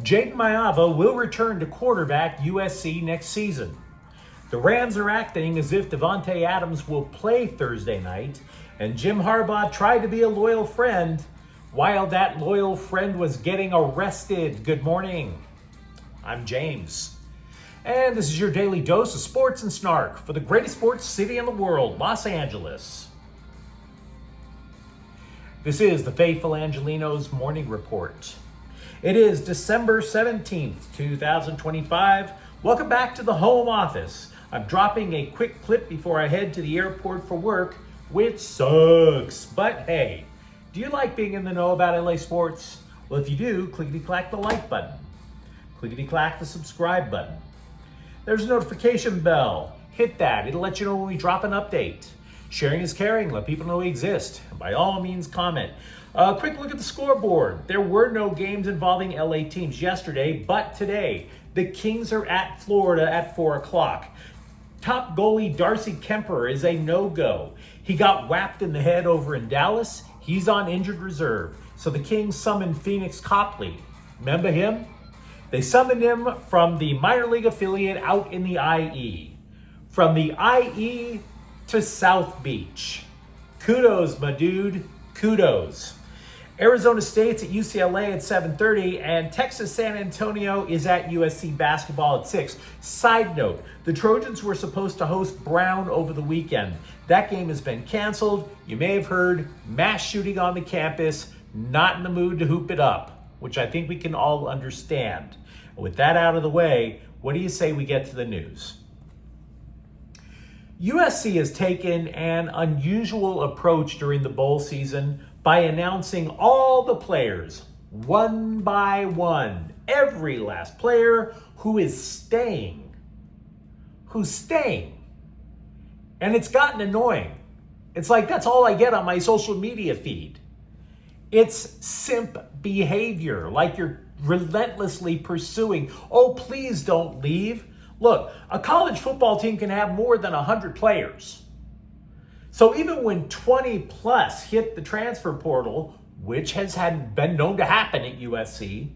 Jayden Maiava will return to quarterback USC next season. The Rams are acting as if Davonte Adams will play Thursday night, and Jim Harbaugh tried to be a loyal friend while that loyal friend was getting arrested. Good morning. I'm James. And this is your daily dose of sports and snark for the greatest sports city in the world, Los Angeles. This is the faithful Angelenos Morning Report. It is December 17th, 2025. Welcome back to the home office. I'm dropping a quick clip before I head to the airport for work, which sucks. But hey, do you like being in the know about LA sports? Well, if you do, clickety-clack the like button. Clickety-clack the subscribe button. There's a notification bell. Hit that. It'll let you know when we drop an update. Sharing is caring. Let people know we exist. And by all means, comment. A quick look at the scoreboard. There were no games involving LA teams yesterday, but today, the Kings are at Florida at 4 o'clock. Top goalie Darcy Kemper is a no-go. He got whapped in the head over in Dallas. He's on injured reserve. So the Kings summoned Phoenix Copley. Remember him? They summoned him from the minor league affiliate out in the IE. From the IE to South Beach. Kudos, my dude. Kudos. Arizona State's at UCLA at 7:30, and Texas San Antonio is at USC basketball at 6. Side note, the Trojans were supposed to host Brown over the weekend. That game has been canceled. You may have heard mass shooting on the campus, not in the mood to hoop it up, which I think we can all understand. With that out of the way, what do you say we get to the news? USC has taken an unusual approach during the bowl season by announcing all the players, one by one, every last player who is staying. Who's staying. And it's gotten annoying. It's like that's all I get on my social media feed. It's simp behavior, like you're relentlessly pursuing, oh, please don't leave. Look, a college football team can have more than 100 players. So even when 20 plus hit the transfer portal, which has been known to happen at USC,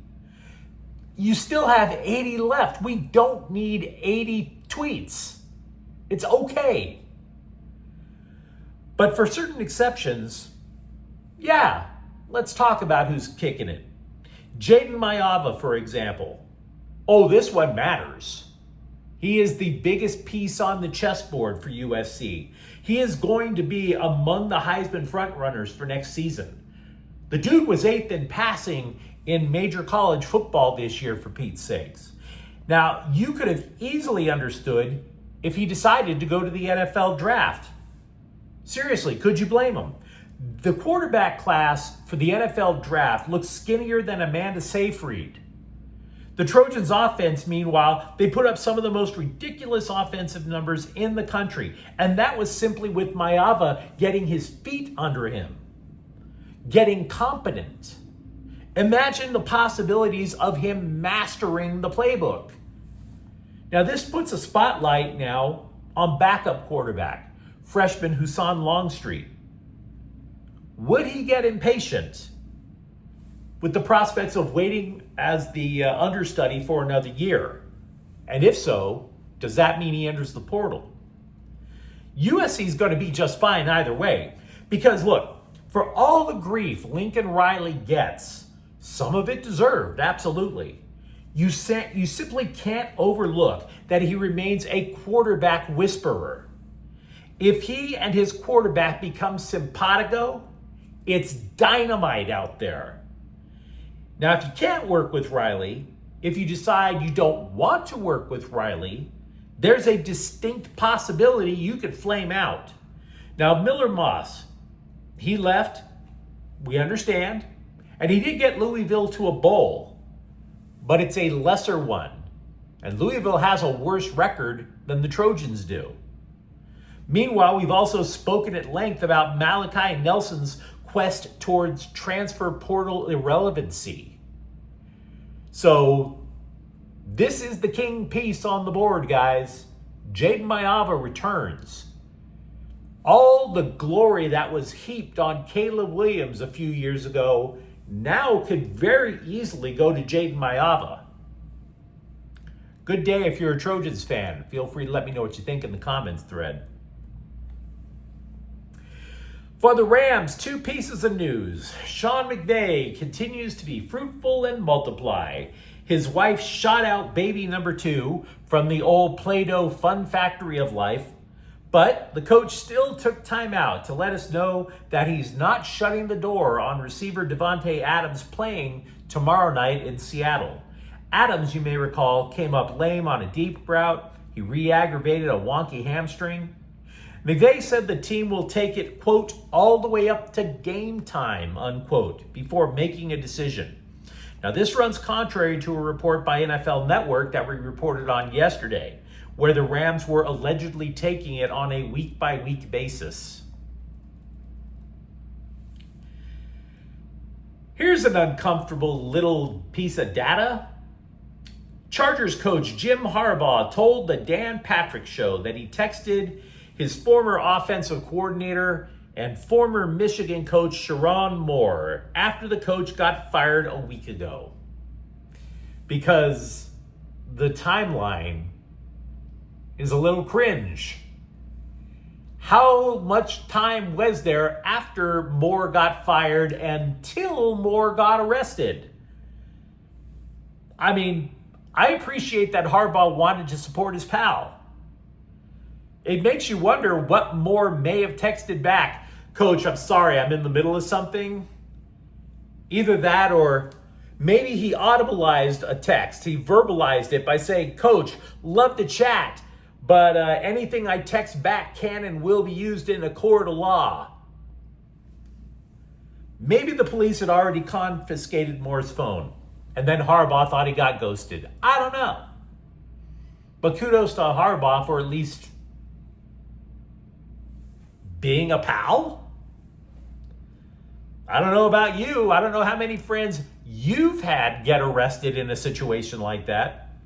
you still have 80 left. We don't need 80 tweets. It's okay. But for certain exceptions, yeah, let's talk about who's kicking it. Jayden Maiava, for example. Oh, this one matters. He is the biggest piece on the chessboard for USC. He is going to be among the Heisman frontrunners for next season. The dude was 8th in passing in major college football this year, for Pete's sakes. Now, you could have easily understood if he decided to go to the NFL draft. Seriously, could you blame him? The quarterback class for the NFL draft looks skinnier than Amanda Seyfried. The Trojans' offense, meanwhile, they put up some of the most ridiculous offensive numbers in the country. And that was simply with Maiava getting his feet under him, getting competent. Imagine the possibilities of him mastering the playbook. Now, this puts a spotlight now on backup quarterback, freshman Hassan Longstreet. Would he get impatient with the prospects of waiting as the understudy for another year? And if so, does that mean he enters the portal? USC is going to be just fine either way. Because look, for all the grief Lincoln Riley gets, some of it deserved, absolutely. You simply can't overlook that he remains a quarterback whisperer. If he and his quarterback become simpatico, it's dynamite out there. Now, if you can't work with Riley, if you decide you don't want to work with Riley, there's a distinct possibility you could flame out. Now, Miller Moss, he left, we understand, and he did get Louisville to a bowl, but it's a lesser one. And Louisville has a worse record than the Trojans do. Meanwhile, we've also spoken at length about Malachi Nelson's quest towards transfer portal irrelevancy. So this is the king piece on the board, guys. Jayden Maiava returns. All the glory that was heaped on Caleb Williams a few years ago now could very easily go to Jayden Maiava. Good day if you're a Trojans fan. Feel free to let me know what you think in the comments thread. For the Rams, 2 pieces of news. Sean McVay continues to be fruitful and multiply. His wife shot out baby number 2 from the old Play-Doh fun factory of life. But the coach still took time out to let us know that he's not shutting the door on receiver Davonte Adams playing tomorrow night in Seattle. Adams, you may recall, came up lame on a deep route. He re-aggravated a wonky hamstring. McVay said the team will take it, quote, all the way up to game time, unquote, before making a decision. Now, this runs contrary to a report by NFL Network that we reported on yesterday, where the Rams were allegedly taking it on a week-by-week basis. Here's an uncomfortable little piece of data. Chargers coach Jim Harbaugh told the Dan Patrick Show that he texted his former offensive coordinator and former Michigan coach Sharon Moore after the coach got fired a week ago. Because the timeline is a little cringe. How much time was there after Moore got fired until Moore got arrested? I mean, I appreciate that Harbaugh wanted to support his pal. It makes you wonder what Moore may have texted back. Coach, I'm sorry, I'm in the middle of something. Either that or maybe he audibilized a text. He verbalized it by saying, Coach, love to chat, but anything I text back can and will be used in a court of law. Maybe the police had already confiscated Moore's phone, and then Harbaugh thought he got ghosted. I don't know. But kudos to Harbaugh for at least being a pal. I don't know about you. I don't know how many friends you've had get arrested in a situation like that.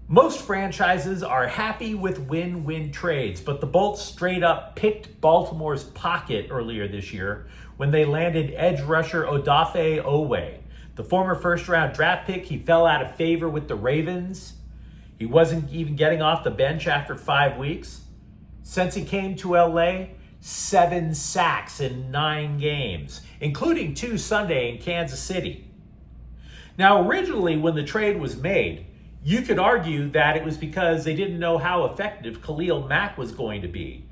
Most franchises are happy with win-win trades, but the Bolts straight up picked Baltimore's pocket earlier this year when they landed edge rusher Odafe Oweh. The former first-round draft pick, he fell out of favor with the Ravens. He wasn't even getting off the bench after 5 weeks. Since he came to LA, 7 sacks in 9 games, including 2 Sunday in Kansas City. Now, originally, when the trade was made, you could argue that it was because they didn't know how effective Khalil Mack was going to be.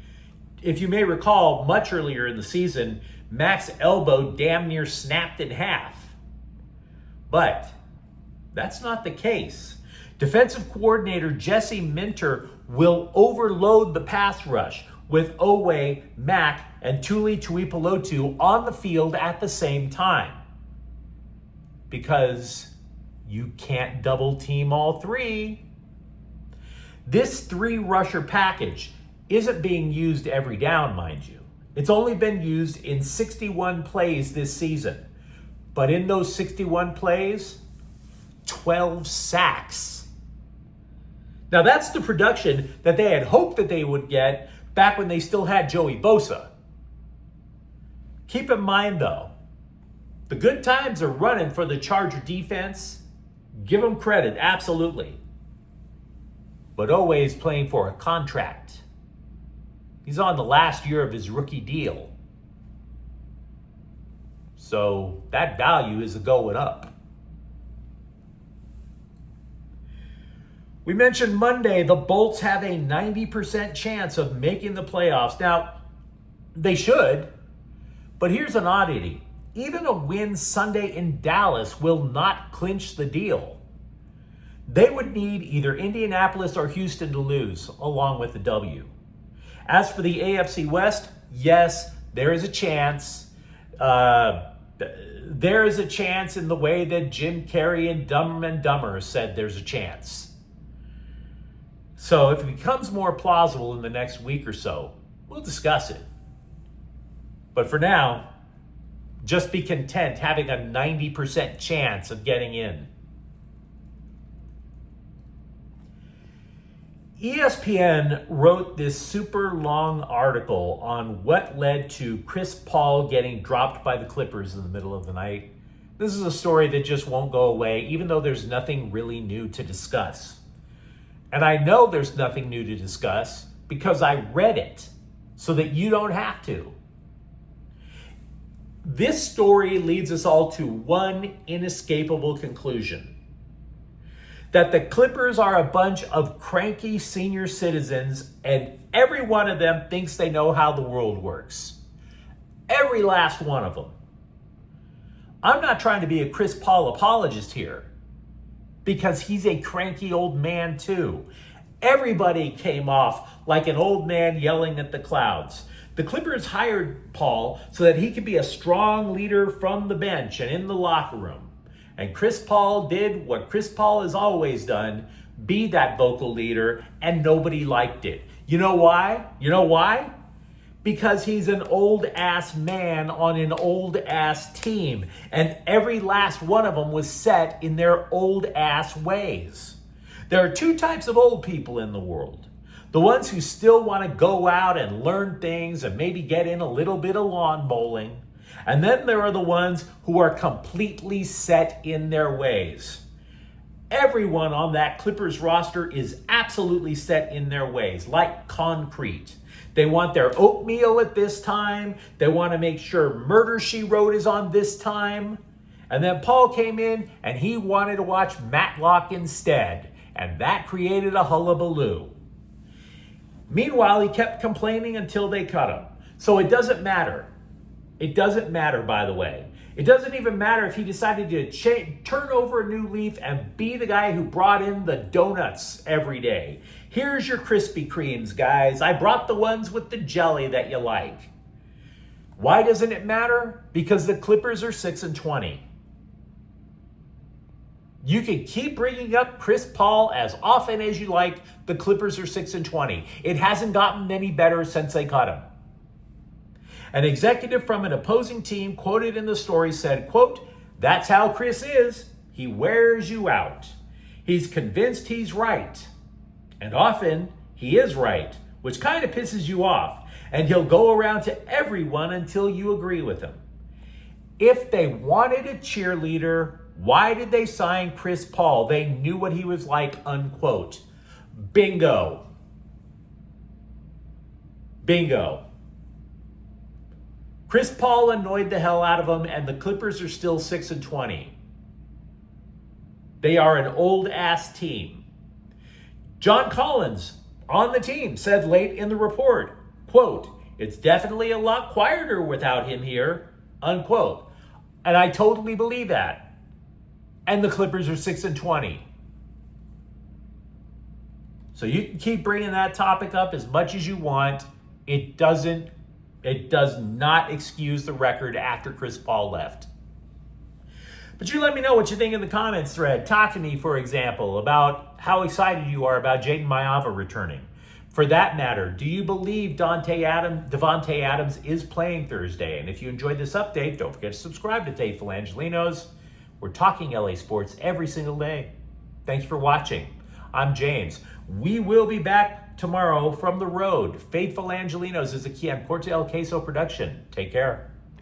If you may recall, much earlier in the season, Mack's elbow damn near snapped in half. But that's not the case. Defensive coordinator Jesse Minter will overload the pass rush with Oweh, Mack, and Tuli Tuipulotu on the field at the same time. Because you can't double team all 3. This 3-rusher package isn't being used every down, mind you. It's only been used in 61 plays this season. But in those 61 plays, 12 sacks. Now that's the production that they had hoped that they would get back when they still had Joey Bosa. Keep in mind though, the good times are running for the Charger defense. Give them credit, absolutely. But Oweh is playing for a contract. He's on the last year of his rookie deal. So that value is going up. We mentioned Monday, the Bolts have a 90% chance of making the playoffs. Now, they should, but here's an oddity. Even a win Sunday in Dallas will not clinch the deal. They would need either Indianapolis or Houston to lose, along with the W. As for the AFC West, yes, there is a chance. There is a chance in the way that Jim Carrey and Dumb and Dumber said there's a chance. So if it becomes more plausible in the next week or so, we'll discuss it. But for now, just be content having a 90% chance of getting in. ESPN wrote this super long article on what led to Chris Paul getting dropped by the Clippers in the middle of the night. This is a story that just won't go away, even though there's nothing really new to discuss. And I know there's nothing new to discuss because I read it so that you don't have to. This story leads us all to one inescapable conclusion: that the Clippers are a bunch of cranky senior citizens, and every one of them thinks they know how the world works. Every last one of them. I'm not trying to be a Chris Paul apologist here, because he's a cranky old man too. Everybody came off like an old man yelling at the clouds. The Clippers hired Paul so that he could be a strong leader from the bench and in the locker room. And Chris Paul did what Chris Paul has always done, be that vocal leader, and nobody liked it. You know why? You know why? Because he's an old-ass man on an old-ass team, and every last one of them was set in their old-ass ways. There are two types of old people in the world. The ones who still want to go out and learn things and maybe get in a little bit of lawn bowling. And then there are the ones who are completely set in their ways. Everyone on that Clippers roster is absolutely set in their ways, like concrete. They want their oatmeal at this time. They want to make sure Murder, She Wrote is on this time. And then Paul came in and he wanted to watch Matlock instead. And that created a hullabaloo. Meanwhile, he kept complaining until they cut him. So it doesn't matter. It doesn't matter, by the way. It doesn't even matter if he decided to turn over a new leaf and be the guy who brought in the donuts every day. Here's your Krispy Kremes, guys. I brought the ones with the jelly that you like. Why doesn't it matter? Because the Clippers are 6-20. You can keep bringing up Chris Paul as often as you like. The Clippers are 6-20. It hasn't gotten any better since they cut him. An executive from an opposing team quoted in the story said, quote, "That's how Chris is. He wears you out. He's convinced he's right. And often he is right, which kind of pisses you off. And he'll go around to everyone until you agree with him." If they wanted a cheerleader, why did they sign Chris Paul? They knew what he was like, unquote. Bingo. Bingo. Chris Paul annoyed the hell out of him, and the Clippers are still 6-20. They are an old-ass team. John Collins, on the team, said late in the report, quote, "It's definitely a lot quieter without him here," unquote. And I totally believe that. And the Clippers are 6-20. So you can keep bringing that topic up as much as you want. It does not excuse the record after Chris Paul left. But you let me know what you think in the comments thread. Talk to me, for example, about how excited you are about Jayden Maiava returning. For that matter, do you believe Davonte Adams is playing Thursday? And if you enjoyed this update, don't forget to subscribe to Faithful Angelenos. We're talking LA sports every single day. Thanks for watching. I'm James. We will be back tomorrow from the road. Faithful Angelenos is a Corte El Queso production. Take care.